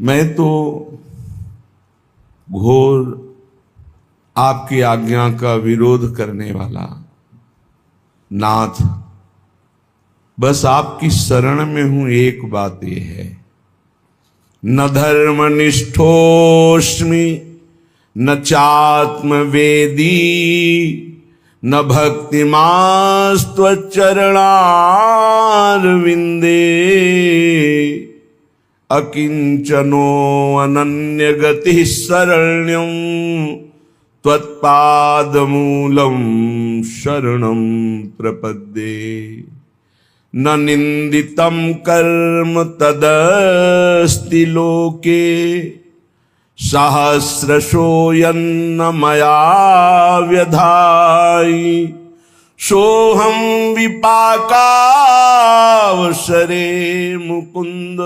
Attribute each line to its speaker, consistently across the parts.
Speaker 1: मैं तो घोर आपकी आज्ञा का विरोध करने वाला नाथ, बस आपकी शरण में हूं। एक बात यह है, न धर्मनिष्ठोस्मि न चात्मवेदी न भक्तिमास्त्वचरणारविंदे अकिंचनो अनन्यगतिः शरण्यं त्वत्पादमूलं शरणं प्रपद्ये। न निंदितं कर्म तदस्ति लोके सहस्रशो यन्न मया व्यधायि सोहं विपाकावसरे मुकुंद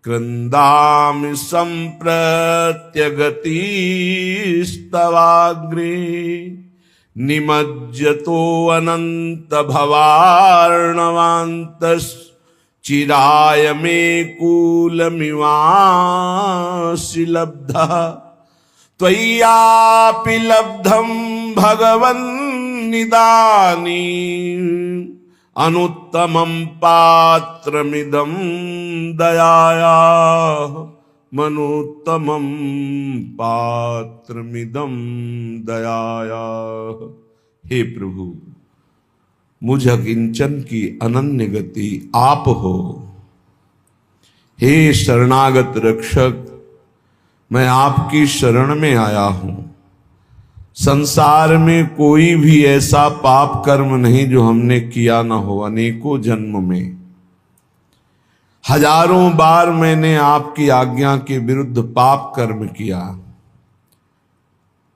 Speaker 1: क्रंदामि संप्रत्यगतिस्तवाग्रे निमज्जतो अनंत भवार्णवान्तस् चिराय मे कूलमिवासि लब्धः त्वय्यापि लब्धं भगवन्निदानीम् अनुत्तमं पात्रमिदं दयायाः मनोत्तमं पात्रमिदं दयायाः। हे प्रभु, मुझ अकिंचन की अनन्य गति आप हो। हे शरणागत रक्षक, मैं आपकी शरण में आया हूं। संसार में कोई भी ऐसा पाप कर्म नहीं जो हमने किया ना हो। अनेकों जन्म में हजारों बार मैंने आपकी आज्ञा के विरुद्ध पाप कर्म किया,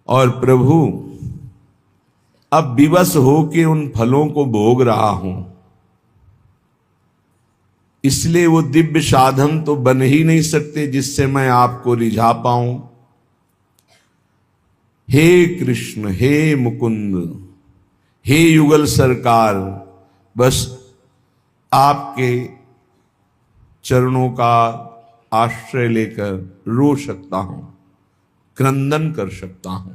Speaker 1: और प्रभु अब विवश होके उन फलों को भोग रहा हूं। इसलिए वो दिव्य साधन तो बन ही नहीं सकते जिससे मैं आपको रिझा पाऊं। हे कृष्ण, हे मुकुंद, हे युगल सरकार, बस आपके चरणों का आश्रय लेकर रो सकता हूं, क्रंदन कर सकता हूं।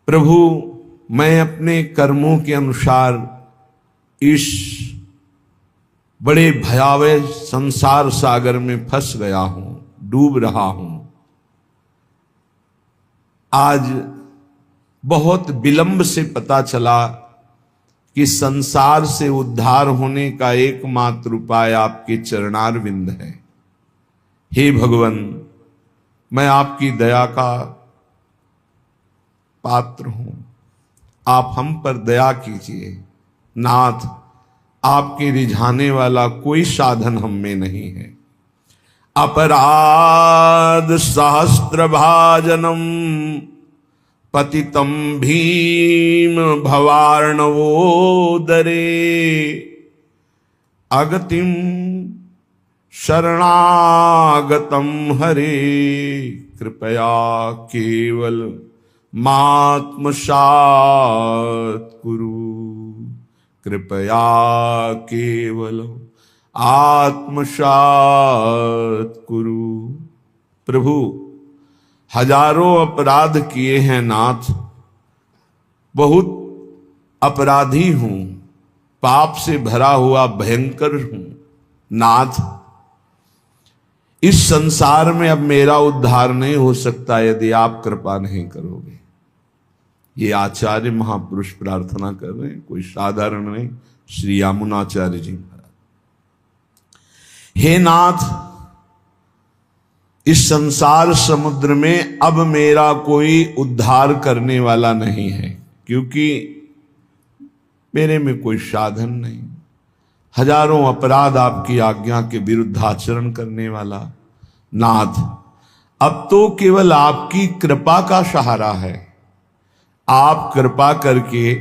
Speaker 1: प्रभु, मैं अपने कर्मों के अनुसार इस बड़े भयावह संसार सागर में फंस गया हूं, डूब रहा हूं। आज बहुत विलंब से पता चला कि संसार से उद्धार होने का एकमात्र उपाय आपके चरणारविंद है। हे भगवान, मैं आपकी दया का पात्र हूं, आप हम पर दया कीजिए। नाथ, आपके रिझाने वाला कोई साधन हम में नहीं है। अपराध सहस्त्र भाजनम पतितं भीम भवार्णवोदरे अगतिम शरणागतम हरे कृपया केवल मात्मसात् कुरु। कृपया केवल आत्मसात् कुरु। प्रभु, हजारों अपराध किए हैं नाथ, बहुत अपराधी हूं, पाप से भरा हुआ भयंकर हूं। नाथ, इस संसार में अब मेरा उद्धार नहीं हो सकता यदि आप कृपा नहीं करोगे। ये आचार्य महापुरुष प्रार्थना कर रहे हैं, कोई साधारण नहीं, श्री यामुनाचार्य जी महाराज। हे नाथ, इस संसार समुद्र में अब मेरा कोई उद्धार करने वाला नहीं है, क्योंकि मेरे में कोई साधन नहीं। हजारों अपराध आपकी आज्ञा के विरुद्ध आचरण करने वाला नाथ, अब तो केवल आपकी कृपा का सहारा है। आप कृपा करके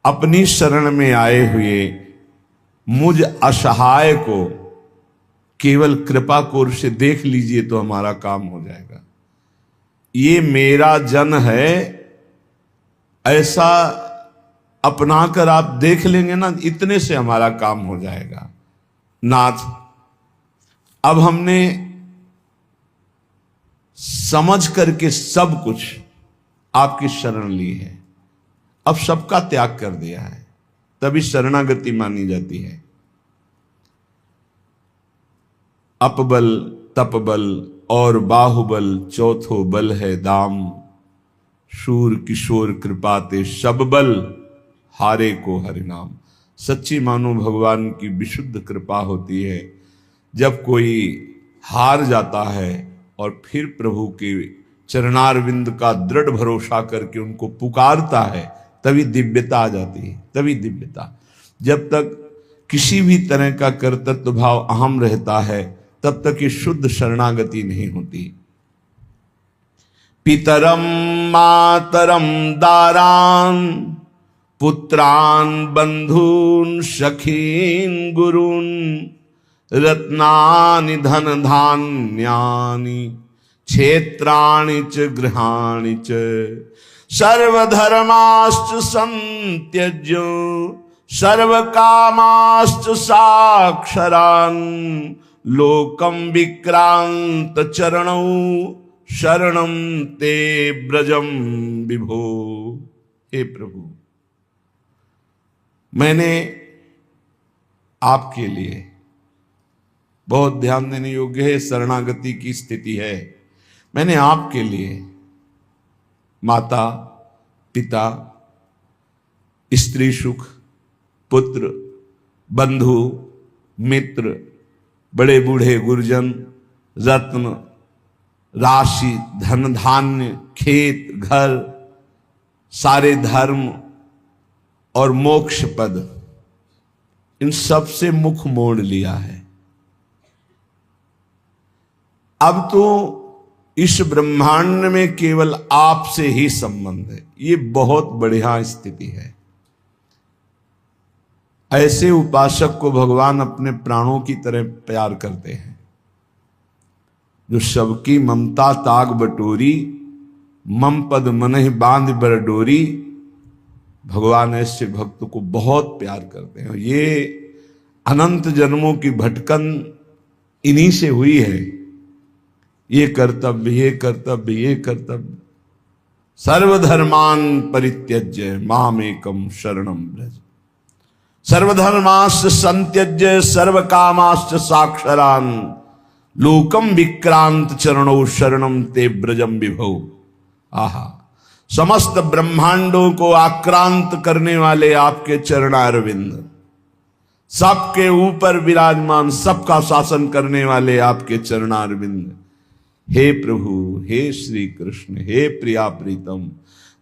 Speaker 1: अपनी शरण में आए हुए मुझ असहाय को केवल कृपा कोर से देख लीजिए तो हमारा काम हो जाएगा। ये मेरा जन है, ऐसा अपना कर आप देख लेंगे ना, इतने से हमारा काम हो जाएगा। नाथ, अब हमने समझ करके सब कुछ आपकी शरण ली है, अब सबका त्याग कर दिया है, तभी शरणागति मानी जाती है। अपबल तपबल और बाहुबल चौथो बल है दाम, शूर किशोर कृपाते सब बल हारे को हरिनाम। सच्ची मानो भगवान की विशुद्ध कृपा होती है, जब कोई हार जाता है और फिर प्रभु के चरणारविंद का दृढ़ भरोसा करके उनको पुकारता है, तभी दिव्यता आ जाती है, तभी दिव्यता। जब तक किसी भी तरह का कर्तृत्व भाव अहम रहता है, तब तक ये शुद्ध शरणागति नहीं होती। पितरम मातरम दारान पुत्रान बंधून सखीन गुरुन रत्नानि धन धान्यानि क्षेत्राणि च गृहाणि च सर्वधर्माश्च संत्यज्य सर्वकामाश्च साक्षरान् लोकम विक्रांत चरणौ शरणम ते ब्रजम विभो। हे प्रभु, मैंने आपके लिए, बहुत ध्यान देने योग्य है, शरणागति की स्थिति है, मैंने आपके लिए माता पिता स्त्री सुख पुत्र बंधु मित्र बड़े बूढ़े गुरुजन रत्न राशि धन धान्य खेत घर सारे धर्म और मोक्ष पद, इन सब से मुख मोड़ लिया है। अब तो इस ब्रह्मांड में केवल आपसे ही संबंध है। ये बहुत बढ़िया स्थिति है। ऐसे उपासक को भगवान अपने प्राणों की तरह प्यार करते हैं। जो सबकी ममता ताग बटोरी, मम पद मनहि बांध बर डोरी, भगवान ऐसे भक्त को बहुत प्यार करते हैं। ये अनंत जन्मों की भटकन इन्हीं से हुई है। ये कर्तव्य ये कर्तव्य ये कर्तव्य, सर्वधर्मान परित्यज्य मामेकम शरणम व्रज, सर्वधर्माश्च संत्यज्य सर्वकामाश्च साक्षरान् लोकम विक्रांत चरणौ शरणम ते ब्रजम विभो। आहा, समस्त ब्रह्मांडों को आक्रांत करने वाले आपके चरणारविंद, सबके ऊपर विराजमान सबका शासन करने वाले आपके चरणारविंद। हे प्रभु, हे श्री कृष्ण, हे प्रिया प्रीतम,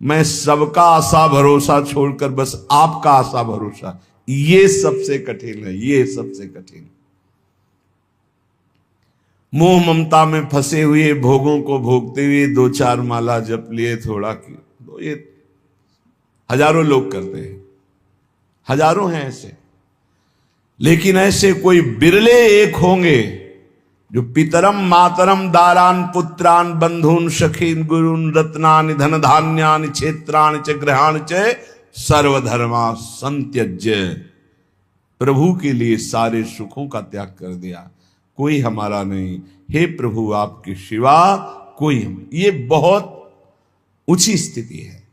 Speaker 1: मैं सबका आशा भरोसा छोड़कर बस आपका आशा भरोसा, ये सबसे कठिन है, ये सबसे कठिन। मोह ममता में फंसे हुए भोगों को भोगते हुए दो चार माला जप लिए थोड़ा की, तो ये हजारों लोग करते हैं, हजारों हैं ऐसे। लेकिन ऐसे कोई बिरले एक होंगे जो पितरम मातरम दारान पुत्रान बंधून सखीन गुरुन रत्नानि धन धान्यानि क्षेत्राणि च गृहाणि च सर्वधर्मा संत्यज्य, प्रभु के लिए सारे सुखों का त्याग कर दिया, कोई हमारा नहीं। हे प्रभु, आपके सिवा कोई हम। ये बहुत ऊंची स्थिति है।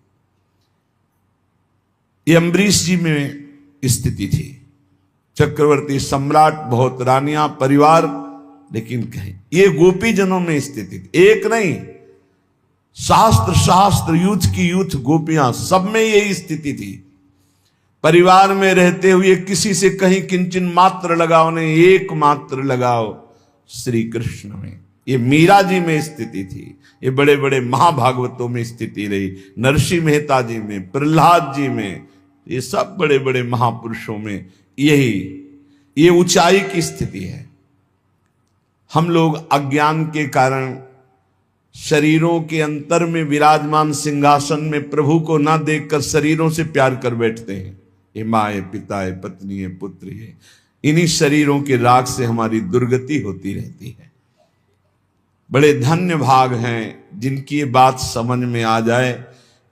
Speaker 1: ये अम्बरीश जी में स्थिति थी। चक्रवर्ती सम्राट, बहुत रानियां, परिवार, लेकिन कहीं ये गोपी जनों में स्थिति थी। एक नहीं, शास्त्र शास्त्र यूथ की यूथ गोपियां, सब में यही स्थिति थी। परिवार में रहते हुए किसी से कहीं किंचन मात्र लगाओ नहीं, एक मात्र लगाओ श्री कृष्ण में। ये मीरा जी में स्थिति थी, ये बड़े बड़े महाभागवतों में स्थिति रही, नरसिंह मेहता जी में, प्रहलाद जी में, ये सब बड़े बड़े महापुरुषों में ये ऊंचाई की स्थिति है। हम लोग अज्ञान के कारण शरीरों के अंतर में विराजमान सिंहासन में प्रभु को ना देखकर शरीरों से प्यार कर बैठते हैं। ये माँ है, पिता है, पत्नी है, पुत्र है, इन्हीं शरीरों के राग से हमारी दुर्गति होती रहती है। बड़े धन्य भाग हैं जिनकी ये बात समझ में आ जाए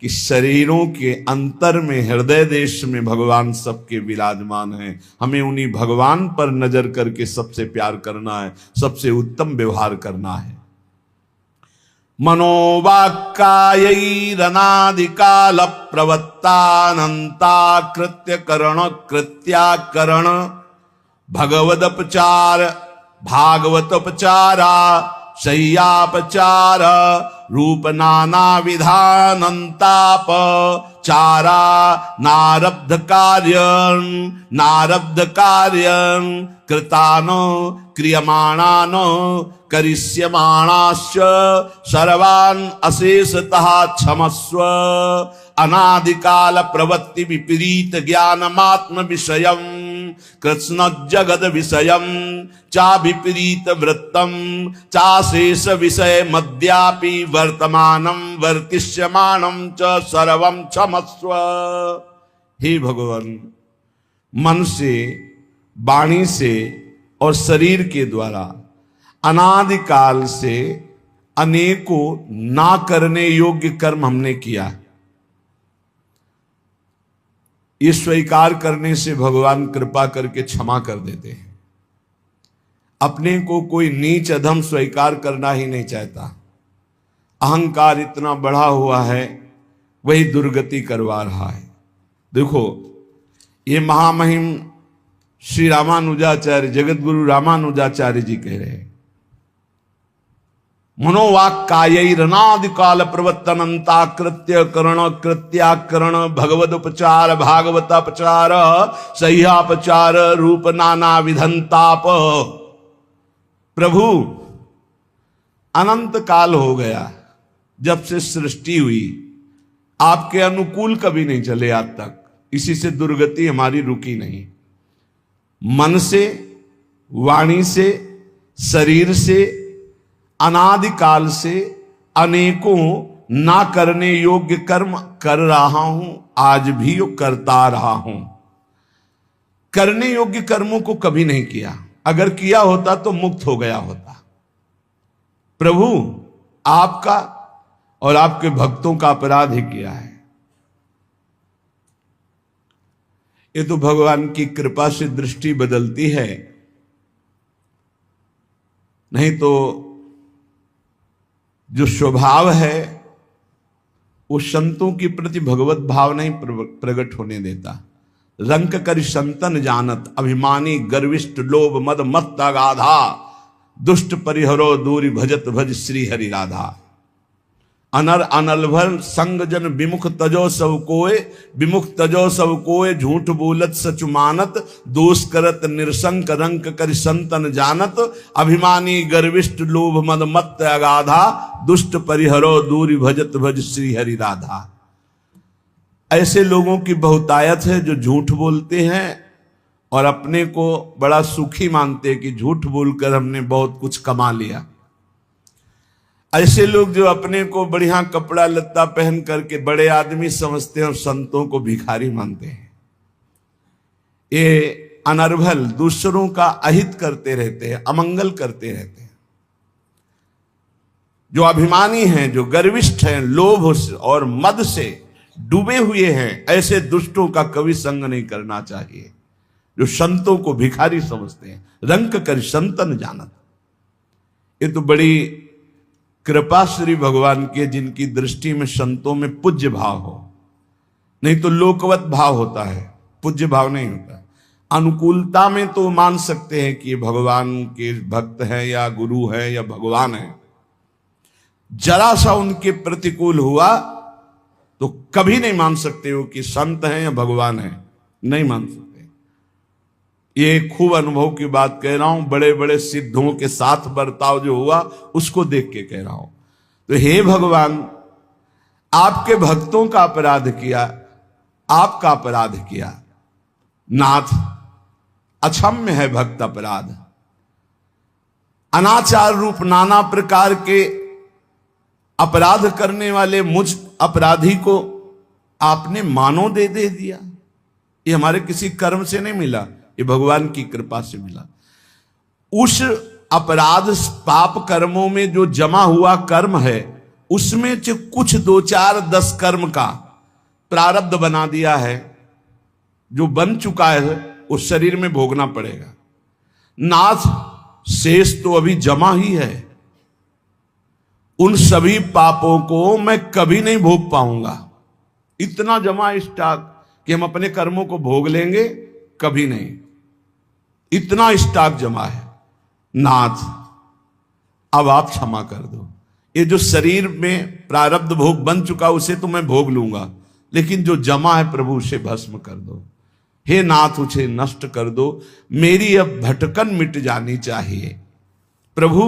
Speaker 1: कि शरीरों के अंतर में, हृदय देश में भगवान सबके विराजमान हैं। हमें उन्हीं भगवान पर नजर करके सबसे प्यार करना है, सबसे उत्तम व्यवहार करना है। मनोवाक्कायैरनादिकाल प्रवत्तानंता कृत्य करण कृत्याकरण भगवदपचार भागवतोपचारा शय्यापचार रूप नाना विधानंताप चारा नारब्ध कार्यं कृतानो क्रियमाणानो करिष्यमाणाश्च सर्वान् अशेषतः क्षमस्व अनादिकाल प्रवृत्ति विपरीत ज्ञानमात्म विषयं कृष्ण जगद विषयं चा विपरीत वृत्तम चाशेष विषय मद्यापि वर्तमानं वर्तिष्यमानं च सर्वं क्षमस्व। हे भगवान, मन से, वाणी से और शरीर के द्वारा अनादिकाल से अनेकों ना करने योग्य कर्म हमने किया। ये स्वीकार करने से भगवान कृपा करके क्षमा कर देते हैं। अपने को कोई नीच अधम स्वीकार करना ही नहीं चाहता। अहंकार इतना बढ़ा हुआ है, वही दुर्गति करवा रहा है। देखो, ये महामहिम श्री रामानुजाचार्य, जगत गुरु रामानुजाचार्य जी कह रहे हैं, मनोवाक्कायैरनादिकाल प्रवर्तनंता कृत्य करण कृत्याकरण भगवदोपचार भागवतापचार सह्यापचार रूप नाना विधंताप। प्रभु, अनंत काल हो गया जब से सृष्टि हुई, आपके अनुकूल कभी नहीं चले आज तक। इसी से दुर्गति हमारी रुकी नहीं। मन से, वाणी से, शरीर से, अनादिकाल से अनेकों ना करने योग्य कर्म कर रहा हूं, आज भी करता रहा हूं। करने योग्य कर्मों को कभी नहीं किया। अगर किया होता तो मुक्त हो गया होता। प्रभु, आपका और आपके भक्तों का अपराध ही किया है। ये तो भगवान की कृपा से दृष्टि बदलती है, नहीं तो जो स्वभाव है वो संतों के प्रति भगवत भाव नहीं प्रकट होने देता। रंक कर संतन जानत अभिमानी गर्विष्ठ लोभ मद मत अगाधा दुष्ट परिहरो दूरी भजत भज श्री हरि राधा। अनर अनलभर संग जन विमुख तजो सब कोय झूठ बोलत सच मानत दोष करत निरसंक रंक कर संतन जानत अभिमानी गर्विष्ठ लोभ मद मत अगाधा दुष्ट परिहरो दूरी भजत भज श्री हरि राधा। ऐसे लोगों की बहुतायत है जो झूठ बोलते हैं और अपने को बड़ा सुखी मानते हैं कि झूठ बोलकर हमने बहुत कुछ कमा लिया। ऐसे लोग जो अपने को बढ़िया कपड़ा लत्ता पहन करके बड़े आदमी समझते हैं और संतों को भिखारी मानते हैं। ये अनर्भल दूसरों का अहित करते रहते हैं, अमंगल करते रहते हैं। जो अभिमानी हैं, जो गर्विष्ठ हैं, लोभ और मद से डूबे हुए हैं, ऐसे दुष्टों का कभी संग नहीं करना चाहिए। जो संतों को भिखारी समझते हैं, रंक कर संतन जानत। ये तो बड़ी कृपा श्री भगवान के, जिनकी दृष्टि में संतों में पूज्य भाव हो। नहीं तो लोकवत भाव होता है, पूज्य भाव नहीं होता। अनुकूलता में तो मान सकते हैं कि भगवान के भक्त हैं या गुरु हैं या भगवान हैं। जरा सा उनके प्रतिकूल हुआ तो कभी नहीं मान सकते हो कि संत हैं या भगवान हैं, नहीं मान सकते। ये खूब अनुभव की बात कह रहा हूं। बड़े बड़े सिद्धों के साथ बर्ताव जो हुआ उसको देख के कह रहा हूं। तो हे भगवान, आपके भक्तों का अपराध किया, आपका अपराध किया। नाथ, अक्षम्य है भक्त अपराध। अनाचार रूप नाना प्रकार के अपराध करने वाले मुझ अपराधी को आपने मानो दे दिया। ये हमारे किसी कर्म से नहीं मिला, ये भगवान की कृपा से मिला। उस अपराध पाप कर्मों में जो जमा हुआ कर्म है उसमें से कुछ 2 4 10 कर्म का प्रारब्ध बना दिया है, जो बन चुका है उस शरीर में भोगना पड़ेगा। नाथ, शेष तो अभी जमा ही है। उन सभी पापों को मैं कभी नहीं भोग पाऊंगा। इतना जमा स्टॉक कि हम अपने कर्मों को भोग लेंगे, कभी नहीं। इतना स्टॉक जमा है। नाथ, अब आप क्षमा कर दो। ये जो शरीर में प्रारब्ध भोग बन चुका उसे तो मैं भोग लूंगा, लेकिन जो जमा है प्रभु उसे भस्म कर दो। हे नाथ, उसे नष्ट कर दो। मेरी अब भटकन मिट जानी चाहिए। प्रभु,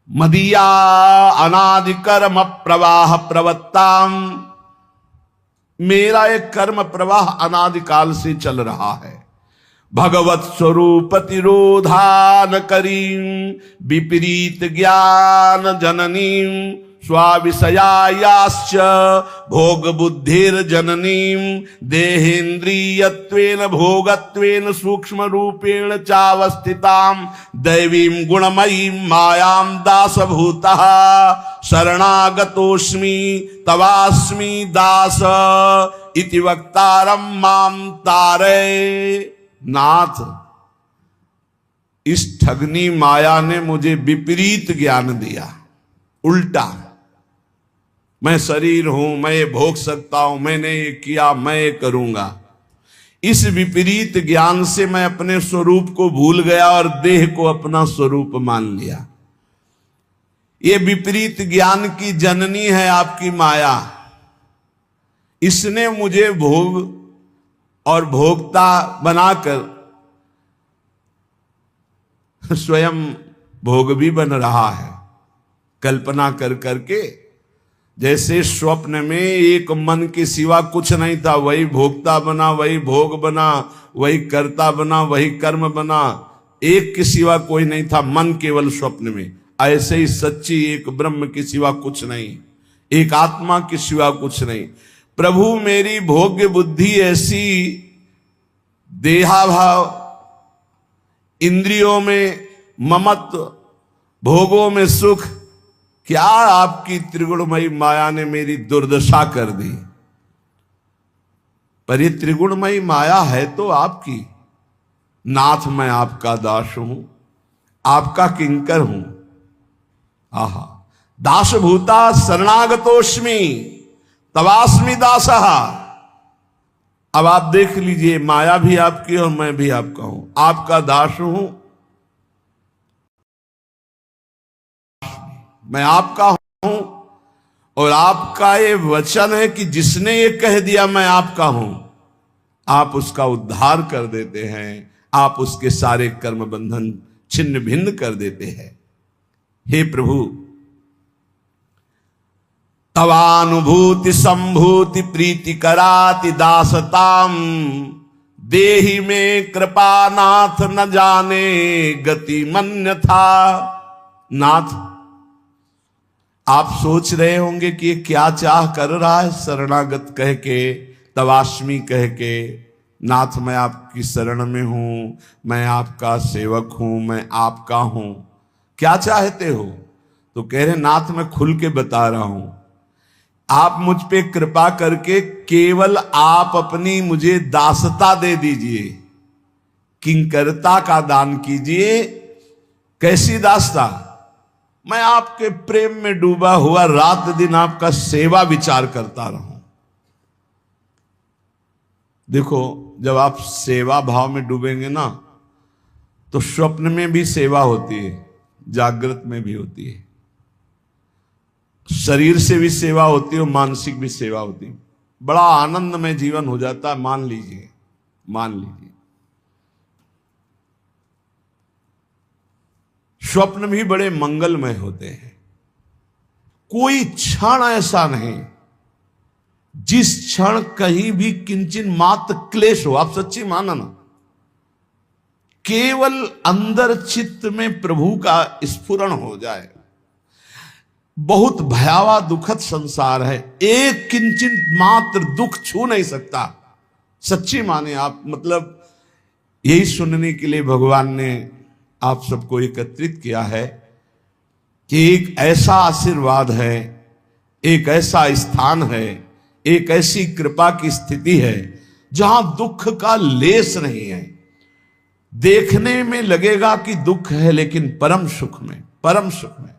Speaker 1: मदीया अनादि कर्म प्रवाह प्रवत्ताम, मेरा एक कर्म प्रवाह अनादिकाल से चल रहा है। भगवत स्वरूप तिरोधान करीं विपरीत ज्ञान जननीं स्वाविषयायाश्च भोग बुद्धिर जननीं देहेन्द्रियत्वेन भोगत्वेन सूक्ष्म रूपेण चावस्थितां दैवीं गुणमयीं मायां दासभूतः शरणागतोऽस्मि तवास्मि दास इति वक्तारं मां तारे। नाथ, इस ठगनी माया ने मुझे विपरीत ज्ञान दिया, उल्टा। मैं शरीर हूं, मैं ये भोग सकता हूं, मैंने ये किया, मैं ये करूंगा। इस विपरीत ज्ञान से मैं अपने स्वरूप को भूल गया और देह को अपना स्वरूप मान लिया। ये विपरीत ज्ञान की जननी है आपकी माया। इसने मुझे भोग और भोक्ता बनाकर स्वयं भोग भी बन रहा है, कल्पना कर करके। जैसे स्वप्न में एक मन के सिवा कुछ नहीं था, वही भोक्ता बना, वही भोग बना, वही कर्ता बना, वही कर्म बना। एक के सिवा कोई नहीं था, मन केवल स्वप्न में। ऐसे ही सच्ची एक ब्रह्म के सिवा कुछ नहीं, एक आत्मा के सिवा कुछ नहीं। प्रभु, मेरी भोग्य बुद्धि ऐसी, देहाभाव, इंद्रियों में ममत्व, भोगों में सुख, क्या आपकी त्रिगुणमयी माया ने मेरी दुर्दशा कर दी। पर ये त्रिगुणमयी माया है तो आपकी। नाथ, मैं आपका दास हूं, आपका किंकर हूं। आहा, दासभूता शरणागतोस्मि तवास्मि दासः। अब आप देख लीजिए, माया भी आपकी और मैं भी आपका हूं, आपका दास हूं, मैं आपका हूं। और आपका ये वचन है कि जिसने ये कह दिया मैं आपका हूं, आप उसका उद्धार कर देते हैं, आप उसके सारे कर्म बंधन छिन्न भिन्न कर देते हैं। हे प्रभु, तवानुभूति संभूति प्रीति कराति दासताम देहि में कृपा नाथ न जाने गति मन्य था। नाथ, आप सोच रहे होंगे कि ये क्या चाह कर रहा है, शरणागत कह के, तवास्मी कह के। नाथ, मैं आपकी शरण में हूं, मैं आपका सेवक हूं, मैं आपका हूं। क्या चाहते हो? तो कह रहे, नाथ, मैं खुल के बता रहा हूं, आप मुझ पे कृपा करके केवल आप अपनी मुझे दासता दे दीजिए, किंकरता का दान कीजिए। कैसी दासता? मैं आपके प्रेम में डूबा हुआ रात दिन आपका सेवा विचार करता रहूं। देखो, जब आप सेवा भाव में डूबेंगे ना, तो स्वप्न में भी सेवा होती है, जागृत में भी होती है, शरीर से भी सेवा होती है और मानसिक भी सेवा होती है। बड़ा आनंदमय जीवन हो जाता है। मान लीजिए, मान लीजिए, स्वप्न भी बड़े मंगलमय होते हैं। कोई क्षण ऐसा नहीं जिस क्षण कहीं भी किंचित मात्र क्लेश हो। आप सच्ची माना ना, केवल अंदर चित्त में प्रभु का स्फुरण हो जाए। बहुत भयावह दुखद संसार है, एक किंचित मात्र दुख छू नहीं सकता। सच्ची माने आप, मतलब यही सुनने के लिए भगवान ने आप सबको एकत्रित किया है कि एक ऐसा आशीर्वाद है, एक ऐसा स्थान है, एक ऐसी कृपा की स्थिति है जहां दुख का लेस नहीं है। देखने में लगेगा कि दुख है, लेकिन परम सुख में, परम सुख में।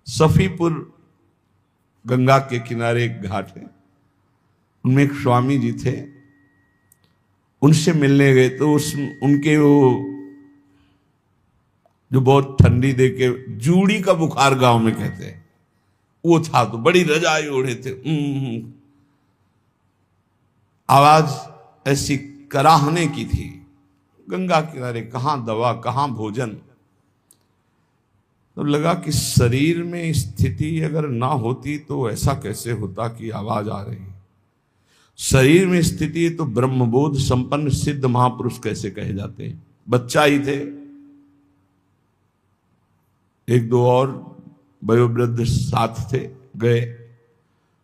Speaker 1: सफीपुर गंगा के किनारे एक घाट है, उनमें एक स्वामी जी थे। उनसे मिलने गए तो उनके वो जो बहुत ठंडी दे के जूड़ी का बुखार गांव में कहते हैं, वो था। तो बड़ी रजाई ओढ़े थे। आवाज ऐसी कराहने की थी। गंगा किनारे कहां दवा, कहां भोजन। तो लगा कि शरीर में स्थिति अगर ना होती तो ऐसा कैसे होता कि आवाज आ रही। शरीर में स्थिति तो ब्रह्मबोध संपन्न सिद्ध महापुरुष कैसे कहे जाते हैं। बच्चा ही थे, एक दो और वयोवृद्ध साथ थे। गए,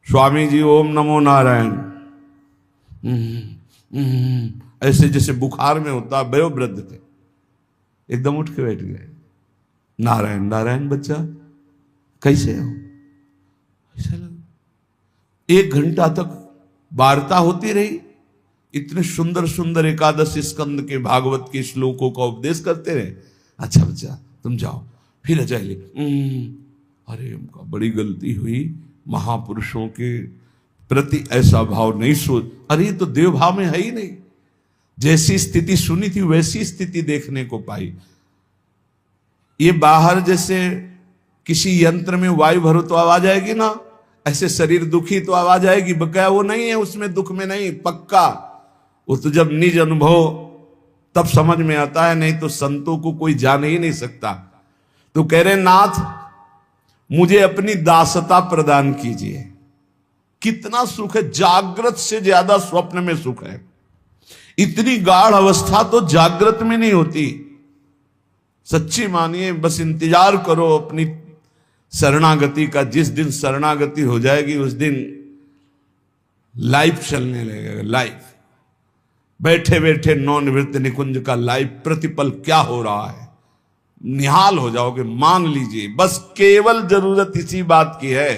Speaker 1: स्वामी जी ओम नमो नारायण, ऐसे जैसे बुखार में होता। वयोवृद्ध थे, एकदम उठ के बैठ गए। नारायण नारायण बच्चा कैसे हो? ऐसा लगा। 1 घंटा तक वार्ता होती रही। इतने सुंदर सुंदर एकादश स्कंद के भागवत के श्लोकों का उपदेश करते रहे। अच्छा बच्चा तुम जाओ, फिर अजय ले। अरे उनका बड़ी गलती हुई। महापुरुषों के प्रति ऐसा भाव नहीं सोच। अरे ये तो देव भाव में है ही नहीं। जैसी स्थिति सुनी थी वैसी स्थिति देखने को पाई। ये बाहर जैसे किसी यंत्र में वायु भरो तो आवाज आएगी ना, ऐसे शरीर दुखी तो आवाज आएगी। बकाया वो नहीं है, उसमें दुख में नहीं, पक्का। वो तो जब निज अनुभव तब समझ में आता है, नहीं तो संतों को कोई जान ही नहीं सकता। तो कह रहे नाथ मुझे अपनी दासता प्रदान कीजिए। कितना सुख है, जागृत से ज्यादा स्वप्न में सुख है। इतनी गाढ़ अवस्था तो जागृत में नहीं होती। सच्ची मानिए, बस इंतजार करो अपनी शरणागति का। जिस दिन शरणागति हो जाएगी उस दिन लाइफ चलने लगेगा। लाइफ बैठे बैठे नौनिवृत्त निकुंज का लाइफ प्रतिपल क्या हो रहा है निहाल हो जाओगे। मान लीजिए, बस केवल जरूरत इसी बात की है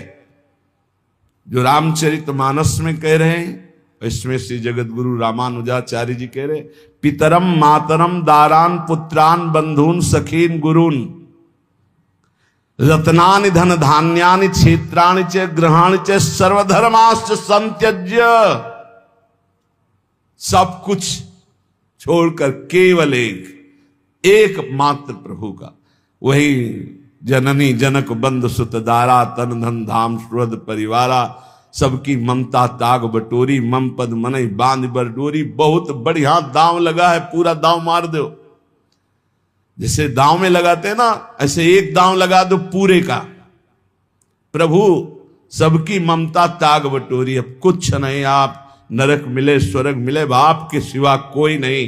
Speaker 1: जो रामचरितमानस में कह रहे हैं। इसमें श्री जगत गुरु रामानुजाचार्य जी कह रहे, पितरम मातरम दारान पुत्रान बंधून सखीन गुरुन रत्नानि धन धान्यानि क्षेत्राणि च ग्रहाणि च सर्वधर्माश्च संत्यज्य। सब कुछ छोड़कर केवल एक मात्र प्रभु का, वही जननी जनक बंद सुत दारा तन धन धाम सुहृद परिवारा। सबकी ममता ताग बटोरी मम पद मनई बांध बर डोरी। बहुत बढ़िया दांव लगा है, पूरा दांव मार दो। जैसे दांव में लगाते हैं ना, ऐसे एक दांव लगा दो पूरे का। प्रभु सबकी ममता ताग बटोरी। अब कुछ नहीं, आप नरक मिले स्वर्ग मिले, बाप के सिवा कोई नहीं।